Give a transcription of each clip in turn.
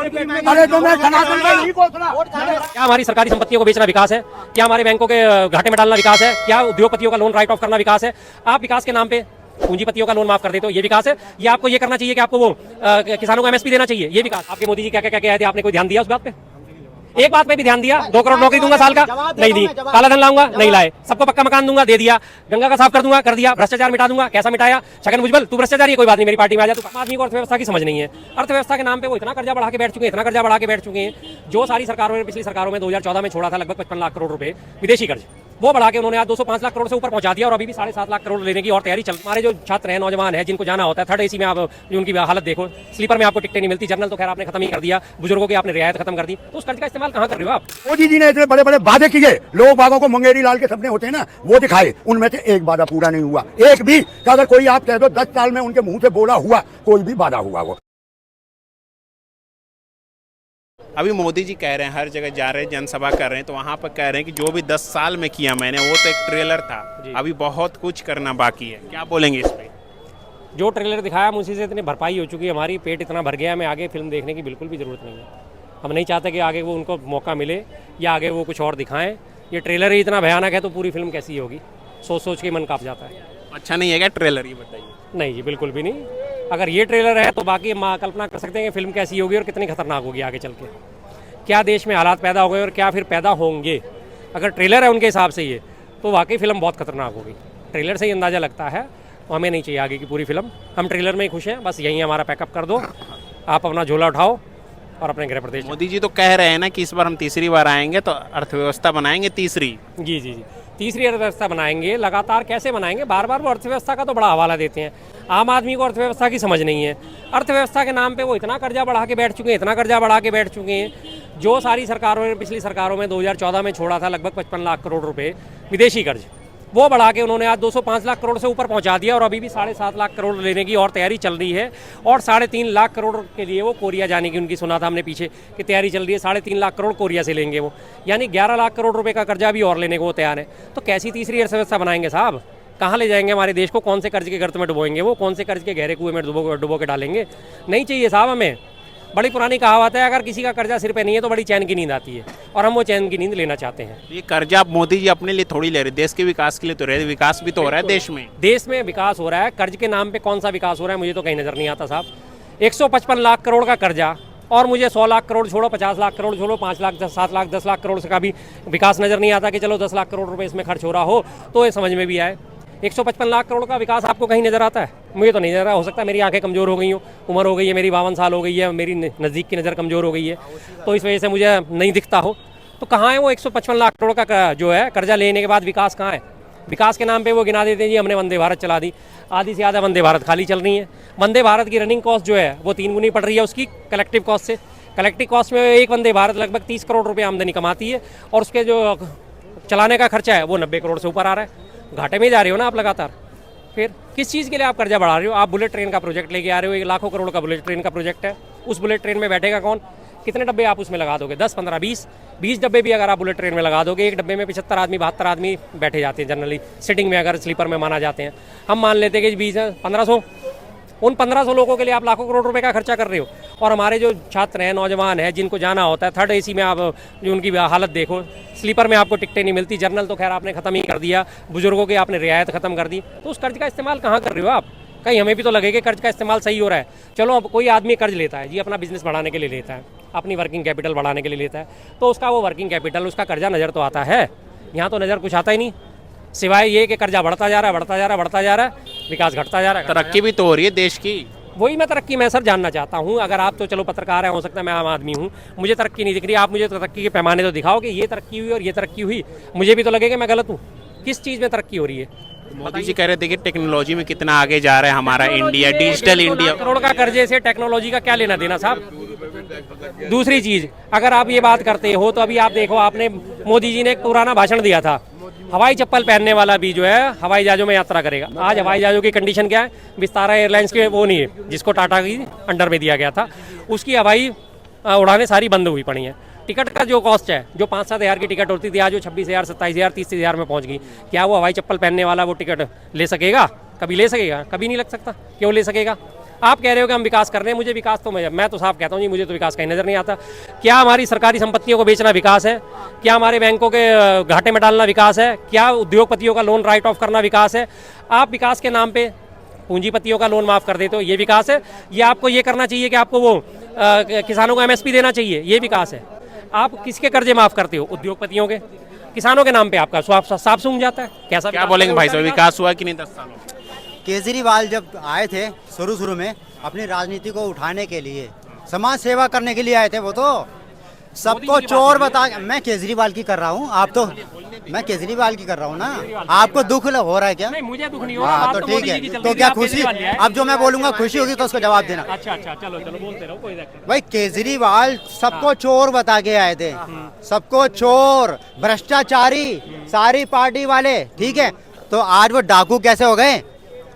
अरे तो मैं सनातन का नहीं बोल रहा। क्या हमारी सरकारी संपत्तियों को बेचना विकास है? क्या हमारे बैंकों के घाटे में डालना विकास है? क्या उद्योगपतियों का लोन राइट ऑफ करना विकास है? आप विकास के नाम पे पूंजीपतियों का लोन माफ कर देते हो, ये विकास है? या आपको ये करना चाहिए कि आपको वो किसानों को एमएसपी देना चाहिए, ये विकास? आपके मोदी जी क्या क्या कहे थे, आपने कोई ध्यान दिया उस बात पे? एक बात पे भी ध्यान दिया? 2 करोड़ नौकरी दूंगा साल का, नहीं दी। काला धन लाऊंगा, नहीं लाए। सबको पक्का मकान दूंगा, दे दिया। गंगा का साफ कर दूंगा, कर दिया। भ्रष्टाचार मिटा दूंगा, कैसा मिटाया? छगन भुजबल, तू भ्रष्टाचारी है, कोई बात नहीं, मेरी पार्टी में आ जा। तू आदमी को अर्थव्यवस्था की समझ नहीं है। अर्थव्यवस्था के नाम पे वो इतना कर्जा बढ़ा के बैठ चुके हैं, इतना कर्जा बढ़ा के बैठ चुके हैं। जो सारी सरकारों ने, पिछली सरकारों में 2014 में छोड़ा था लगभग 55 लाख करोड़ रुपए विदेशी कर्ज, वो बढ़ा के उन्होंने आज 205 लाख करोड़ से ऊपर पहुंचा दिया और अभी भी 7.5 लाख करोड़ लेने की और तैयारी चल। हमारे जो छात्र हैं, नौजवान हैं, जिनको जाना होता है थर्ड एसी में, आप जो उनकी हालत देखो, स्लीपर में आपको टिकटें नहीं मिलती, जनरल तो खैर आपने खत्म ही कर दिया, बुजुर्गों की आपने रियायत खत्म कर दी, तो उस कर्ज का इस्तेमाल कहाँ कर रहे हो आप? मोदी जी ने इतने बड़े बड़े वादे किए, लोग बागों को मुंगेरी लाल के सपने होते हैं ना, वो दिखाए, उनमें से एक वादा पूरा नहीं हुआ, एक भी। अगर कोई आप कह दो 10 साल में उनके मुंह से बोला हुआ कोई भी वादा हुआ वो। अभी मोदी जी कह रहे हैं, हर जगह जा रहे हैं, जनसभा कर रहे हैं, तो वहाँ पर कह रहे हैं कि जो भी 10 साल में किया मैंने वो तो एक ट्रेलर था, अभी बहुत कुछ करना बाकी है। क्या बोलेंगे इस पे? जो ट्रेलर दिखाया उसी से इतनी भरपाई हो चुकी है, हमारी पेट इतना भर गया है, हमें आगे फिल्म देखने की बिल्कुल भी ज़रूरत नहीं है। हम नहीं चाहते कि आगे वो उनको मौका मिले या आगे वो कुछ और दिखाएं। ये ट्रेलर ही इतना भयानक है तो पूरी फिल्म कैसी होगी? सोच सोच के मन काँप जाता है। अच्छा नहीं है क्या ट्रेलर, ये बताइए? नहीं जी, बिल्कुल भी नहीं। अगर ये ट्रेलर है तो बाकी कल्पना कर सकते हैं कि फिल्म कैसी होगी और कितनी खतरनाक होगी आगे चल के, क्या देश में हालात पैदा हो गए और क्या फिर पैदा होंगे। अगर ट्रेलर है उनके हिसाब से ये, तो वाकई फिल्म बहुत खतरनाक होगी। ट्रेलर से ही अंदाज़ा लगता है, तो हमें नहीं चाहिए आगे की पूरी फिल्म। हम ट्रेलर में ही खुश हैं, बस यही हमारा पैकअप कर दो, आप अपना झोला उठाओ और अपने गृह प्रदेश। मोदी जी तो कह रहे हैं ना कि इस बार हम तीसरी बार आएंगे तो अर्थव्यवस्था बनाएंगे तीसरी। जी जी जी, तीसरी अर्थव्यवस्था बनाएंगे। लगातार कैसे बनाएंगे? बार बार वो अर्थव्यवस्था का तो बड़ा हवाला देते हैं। आम आदमी को अर्थव्यवस्था की समझ नहीं है। अर्थव्यवस्था के नाम पे वो इतना कर्जा बढ़ा के बैठ चुके हैं, इतना कर्जा बढ़ा के बैठ चुके हैं। जो सारी सरकारों ने, पिछली सरकारों में 2014 में छोड़ा था लगभग 55 लाख करोड़ रुपए विदेशी कर्ज, वो बढ़ा के उन्होंने आज 205 लाख करोड़ से ऊपर पहुंचा दिया और अभी भी 7.5 लाख करोड़ लेने की और तैयारी चल रही है। और 3.5 लाख करोड़ के लिए वो कोरिया जाने की उनकी, सुना था हमने पीछे, कि तैयारी चल रही है। 3.5 लाख करोड़ कोरिया से लेंगे वो, यानी 11 लाख करोड़ रुपए का कर्जा भी और लेने को वो तैयार है। तो कैसी तीसरी अर्थव्यवस्था बनाएंगे साहब? कहाँ ले जाएंगे हमारे देश को? कौन से कर्ज के गर्त में डुबोएंगे वो? कौन से कर्ज के गहरे कुएं में डुबो के डालेंगे? नहीं चाहिए साहब हमें। बड़ी पुरानी कहावत है, अगर किसी का कर्जा सिर पे नहीं है तो बड़ी चैन की नींद आती है, और हम वो चैन की नींद लेना चाहते हैं। ये कर्जा आप मोदी जी अपने लिए थोड़ी ले रहे, देश के विकास के लिए तो रहे। विकास भी तो हो रहा है देश में। देश में विकास हो रहा है, कर्ज के नाम पे कौन सा विकास हो रहा है मुझे तो कहीं नजर नहीं आता साहब। 155 लाख करोड़ का कर्जा और मुझे 100 लाख करोड़ छोड़ो, 50 लाख करोड़ छोड़ो, 5 लाख 7 लाख 10 लाख करोड़ से का भी विकास नजर नहीं आता कि चलो 10 लाख करोड़ रुपए इसमें खर्च हो रहा हो तो ये समझ में भी आए। 155 लाख करोड़ का विकास आपको कहीं नजर आता है? मुझे तो नहीं नजर। हो सकता है मेरी आंखें कमज़ोर हो गई हो, उम्र हो गई है मेरी, 52 साल हो गई है, मेरी नज़दीक की नज़र कमज़ोर हो गई है, तो इस वजह से मुझे नहीं दिखता हो। तो कहाँ है वो 155 लाख करोड़ का जो है कर्जा लेने के बाद विकास कहाँ है? विकास के नाम पे वो गिना देते हैं जी हमने वंदे भारत चला दी, आधी से ज़्यादा वंदे भारत खाली चल रही है। वंदे भारत की रनिंग कॉस्ट जो है वो 3 गुनी पड़ रही है उसकी कलेक्टिव कॉस्ट से। कलेक्टिव कॉस्ट में एक वंदे भारत लगभग 30 करोड़ रुपये आमदनी कमाती है और उसके जो चलाने का खर्चा है वो 90 करोड़ से ऊपर आ रहा है। घाटे में जा रहे हो ना आप लगातार। फिर किस चीज़ के लिए आप कर्जा बढ़ा रहे हो? आप बुलेट ट्रेन का प्रोजेक्ट लेके आ रहे हो, 1 लाखों करोड़ का बुलेट ट्रेन का प्रोजेक्ट है। उस बुलेट ट्रेन में बैठेगा कौन? कितने डब्बे आप उसमें लगा दोगे? 10, 15, 20 डब्बे भी अगर आप बुलेट ट्रेन में लगा दोगे, एक डब्बे में 75 आदमी 72 आदमी बैठे जाते हैं जनरली, सिटिंग में अगर स्लीपर में माना जाते हैं। हम मान लेते हैं कि 20 1500, उन 1500 लोगों के लिए आप लाखों करोड़ रुपए का खर्चा कर रहे हो। और हमारे जो छात्र हैं, नौजवान हैं, जिनको जाना होता है थर्ड एसी में, आप जो उनकी हालत देखो, स्लीपर में आपको टिकटें नहीं मिलती, जनरल तो खैर आपने खत्म ही कर दिया, बुजुर्गों की आपने रियायत खत्म कर दी, तो उस कर्ज का इस्तेमाल कहाँ कर रहे हो आप? कहीं हमें भी तो लगे कि कर्ज का इस्तेमाल सही हो रहा है। चलो अब कोई आदमी कर्ज लेता है जी, अपना बिजनेस बढ़ाने के लिए लेता है, अपनी वर्किंग कैपिटल बढ़ाने के लिए लेता है, तो उसका वो वर्किंग कैपिटल, उसका कर्जा नज़र तो आता है। यहाँ तो नज़र कुछ आता ही नहीं, सिवाय ये कि कर्जा बढ़ता जा रहा है, बढ़ता जा रहा है, बढ़ता जा रहा है, विकास घटता जा रहा है। तरक्की भी तो हो रही है देश की। वही मैं तरक्की मैं सर जानना चाहता हूँ। अगर आप तो चलो पत्रकार हैं, हो सकता है मैं आम आदमी हूँ, मुझे तरक्की नहीं दिख रही। आप मुझे तरक्की के पैमाने तो दिखाओ कि ये तरक्की हुई और ये तरक्की हुई, मुझे भी तो लगेगा मैं गलत हूँ। किस चीज़ में तरक्की हो रही है? मोदी जी कह रहे थे कि टेक्नोलॉजी में कितना आगे जा रहा है हमारा इंडिया, डिजिटल इंडिया। करोड़ का कर्जे से टेक्नोलॉजी का क्या लेना देना साहब? दूसरी चीज़, अगर आप ये बात करते हो तो अभी आप देखो, आपने मोदी जी ने एक पुराना भाषण दिया था, हवाई चप्पल पहनने वाला भी जो है हवाई जहाज़ों में यात्रा करेगा। आज हवाई जहाज़ों की कंडीशन क्या है? विस्तारा एयरलाइंस के वो नहीं है, जिसको टाटा की अंडर में दिया गया था, उसकी हवाई उड़ानें सारी बंद हुई पड़ी हैं। टिकट का जो कॉस्ट है, जो 5-7 हज़ार की टिकट होती थी, आज वो 26,000, 27,000, 30,000 में पहुंच गई। क्या वो हवाई चप्पल पहनने वाला वो टिकट ले सकेगा? कभी ले सकेगा? कभी नहीं लग सकता। क्यों ले सकेगा? आप कह रहे हो कि हम विकास कर रहे हैं, मुझे विकास तो मैं तो साफ कहता हूँ जी, मुझे तो विकास कहीं नजर नहीं आता। क्या हमारी सरकारी संपत्तियों को बेचना विकास है? क्या हमारे बैंकों के घाटे में डालना विकास है? क्या उद्योगपतियों का लोन राइट ऑफ करना विकास है? आप विकास के नाम पे पूंजीपतियों का लोन माफ कर देते हो, ये विकास है? या आपको ये करना चाहिए कि आपको वो किसानों को MSP देना चाहिए, ये विकास है? आप किसके कर्जे माफ करते हो? उद्योगपतियों के, किसानों के नाम पे आपका साफ सूझ जाता है। कैसा क्या बोलेंगे भाई साहब, विकास हुआ कि नहीं 10 सालों में? केजरीवाल जब आए थे शुरू में अपनी राजनीति को उठाने के लिए, समाज सेवा करने के लिए आए थे, वो तो सबको चोर बता। मैं केजरीवाल की कर रहा हूँ, आप तो मैं केजरीवाल की कर रहा हूँ ना। आपको दुख हो रहा है क्या? नहीं, मुझे दुख नहीं हो रहा। हाँ बात तो मोदी ठीक जी की चल है, रही तो थी, क्या आप खुशी, केजरीवाल ले आए। अब जो मैं बोलूंगा खुशी होगी तो उसको जवाब देना। अच्छा, चलो बोलते रहो, कोई दिक्कत भाई केजरीवाल सबको चोर बता के आए थे, सबको चोर, भ्रष्टाचारी, सारी पार्टी वाले, ठीक है। तो आज वो डाकू कैसे हो गए?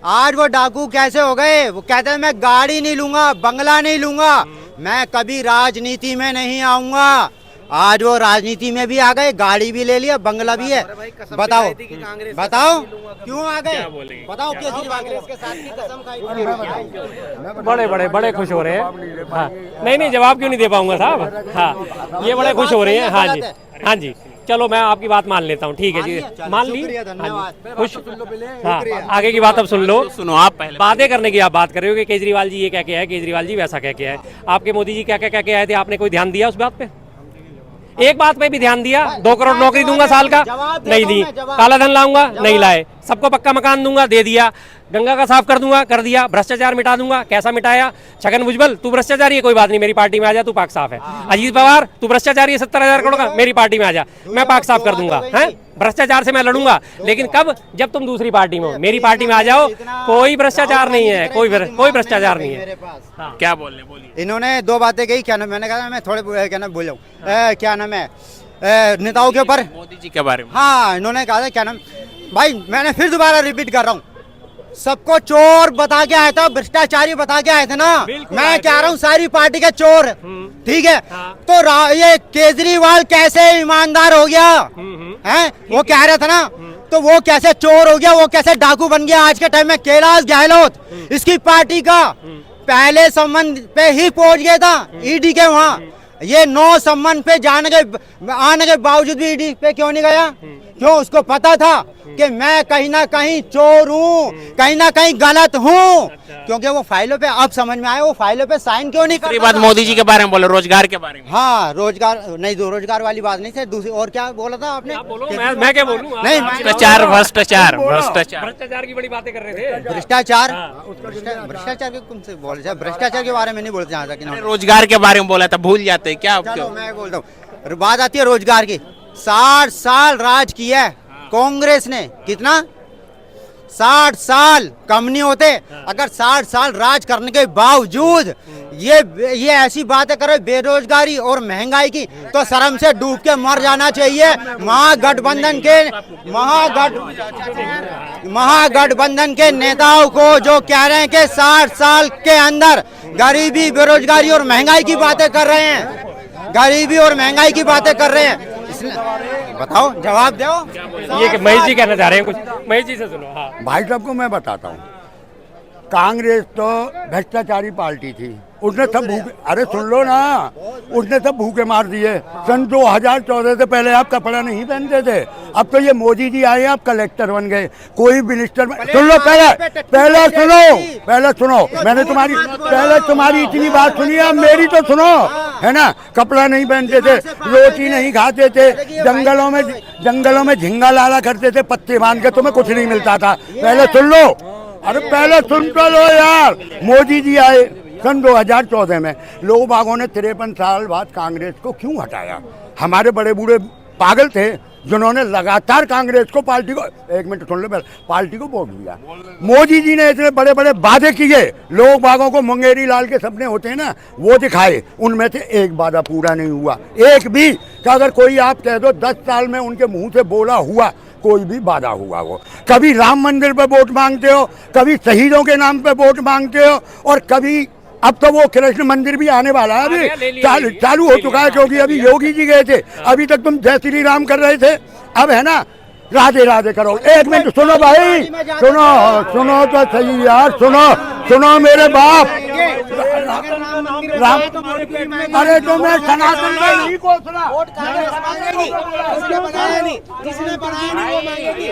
आज वो डाकू कैसे हो गए? वो कहते हैं मैं गाड़ी नहीं लूंगा, बंगला नहीं लूंगा, मैं कभी राजनीति में नहीं आऊंगा। आज वो राजनीति में भी आ गए, गाड़ी भी ले लिया, बंगला भी है। बताओ क्यों आ गए? बताओ केजरीवाल के साथ की कसम खाई। बड़े खुश हो रहे हैं। हाँ, नहीं जवाब क्यों नहीं दे पाऊंगा साहब। हाँ, ये बड़े खुश हो रहे हैं। हाँ जी, चलो मैं आपकी बात मान लेता हूँ, ठीक है जी, मान ली। खुश। हाँ, आगे की बात अब सुन लो। सुनो, आप पहले बातें करने की आप बात कर रहे हो कि केजरीवाल जी ये कह के आए, केजरीवाल जी वैसा कह के आए। आपके मोदी जी क्या क्या कह के आए थे? आपने कोई ध्यान दिया उस बात पे? एक बात पे भी ध्यान दिया? 2 करोड़ नौकरी दूंगा साल का, नहीं दी। काला धन लाऊंगा, नहीं लाए। सबको पक्का मकान दूंगा, दे दिया। गंगा का साफ कर दूंगा, कर दिया। भ्रष्टाचार मिटा दूंगा, कैसा मिटाया? छगन भुजबल, तू भ्रष्टाचारी है, कोई बात नहीं, मेरी पार्टी में आ जा, तू पाक साफ है। अजीत पवार, तू भ्रष्टाचारी है, 70,000 करोड़ का, मेरी पार्टी में आ जा, मैं पाक साफ कर दूंगा। हैं, भ्रष्टाचार से मैं लड़ूंगा, लेकिन कब? जब तुम दूसरी पार्टी में हो। मेरी पार्टी में आ जाओ, कोई भ्रष्टाचार नहीं है, कोई भ्रष्टाचार नहीं है। क्या बोलिए? इन्होंने 2 बातें कही, क्या नाम, मैंने कहा मैं थोड़े क्या नाम बोल जाऊँ, क्या नाम है, नेताओं के ऊपर, मोदी जी के बारे में। हाँ, इन्होंने कहा था क्या नाम, भाई मैंने फिर दोबारा रिपीट कर रहा हूँ, सबको चोर बता के आया था, भ्रष्टाचारी बता के आए थे ना। मैं कह रहा हूँ सारी पार्टी के चोर, ठीक है। तो ये केजरीवाल कैसे ईमानदार हो गया है? वो कह रहा था ना, तो वो कैसे चोर हो गया, वो कैसे डाकू बन गया? आज के टाइम में कैलाश गहलोत इसकी पार्टी का पहले संबंध पे ही पहुंच गया था ईडी के वहाँ। ये 9 संबंध पे आने के बावजूद भी ईडी पे क्यों नहीं गया? क्यों? उसको पता था कि मैं कहीं ना कहीं चोर हूँ, कहीं ना कहीं गलत हूँ, क्योंकि वो फाइलों पे अब समझ में आया, वो फाइलों पे साइन क्यों नहीं दूसरी बात मोदी जी के बारे में बोलो, रोजगार के बारे में। हाँ, रोजगार नहीं, रोजगार वाली बात नहीं थी, दूसरी और क्या बोला था आपने? मैं क्या बोलूं? नहीं, भ्रष्टाचार की बड़ी बातें कर रहे थे। भ्रष्टाचार के कौन से बोले? भ्रष्टाचार के बारे में नहीं बोलते यहाँ तक। रोजगार के बारे में बोला था, भूल जाते हैं क्या? चलो मैं बोलता हूँ, बात आती है रोजगार की। 60 साल राज किया है कांग्रेस ने, कितना? 60 साल कम नहीं होते। अगर 60 साल राज करने के बावजूद ये ऐसी बातें करे बेरोजगारी और महंगाई की, तो शर्म से डूब के मर जाना चाहिए। महागठबंधन के नेताओं को जो कह रहे हैं कि 60 साल के अंदर गरीबी, बेरोजगारी और महंगाई की बातें कर रहे हैं, गरीबी और महंगाई की बातें कर रहे हैं, बताओ, जवाब दो। ये कि महेश जी कहना चाह रहे हैं कुछ, महेश जी से सुनो। हाँ, भाई साहब को मैं बताता हूँ, कांग्रेस तो भ्रष्टाचारी पार्टी थी, उसने सब भूखे, अरे सुन लो ना, उसने सब भूखे मार दिए। सन 2014 से पहले आप कपड़ा नहीं पहनते थे, अब तो ये मोदी जी आए, आप कलेक्टर बन गए, कोई मिनिस्टर। सुन लो, पहले सुनो, मैंने तुम्हारी इतनी बात सुनी, अब मेरी तो सुनो, है ना। कपड़ा नहीं पहनते थे, रोटी नहीं खाते थे, जंगलों में झिंगा लाला करते थे, पत्ते बांध के, तुम्हें कुछ नहीं मिलता था। पहले सुन लो, अरे पहले सुन तो लो यार। मोदी जी आए सन 2014 में, लोग बागों ने 53 साल बाद कांग्रेस को क्यों हटाया? हमारे बड़े बूढ़े पागल थे जिन्होंने लगातार कांग्रेस को, पार्टी को, 1 मिनट सुन लो, पार्टी को वोट दिया। मोदी जी ने इतने बड़े बड़े वादे किए, लोग बागों को मुंगेरी लाल के सपने होते हैं ना, वो दिखाए, उनमें से एक वादा पूरा नहीं हुआ, एक भी। कि अगर कोई आप कह दो 10 साल में उनके मुंह से बोला हुआ कोई भी वादा हुआ वो, कभी राम मंदिर पे वोट मांगते हो, कभी शहीदों के नाम पे वोट मांगते हो, और कभी अब तो वो कृष्ण मंदिर भी आने वाला है, अभी चालू हो चुका है, क्योंकि अभी योगी जी गए थे, अभी तक तुम जय श्री राम कर रहे थे, अब है ना राधे राधे करो। 1 मिनट सुनो भाई, सुनो तो सही यार, सुनो मेरे बाप राम अरे तो मैं सनातन का नहीं को सुना वोट कांग्रेस मांगेगी, उसने बनाया नहीं, किसने बनाया नहीं वो मांगेगी।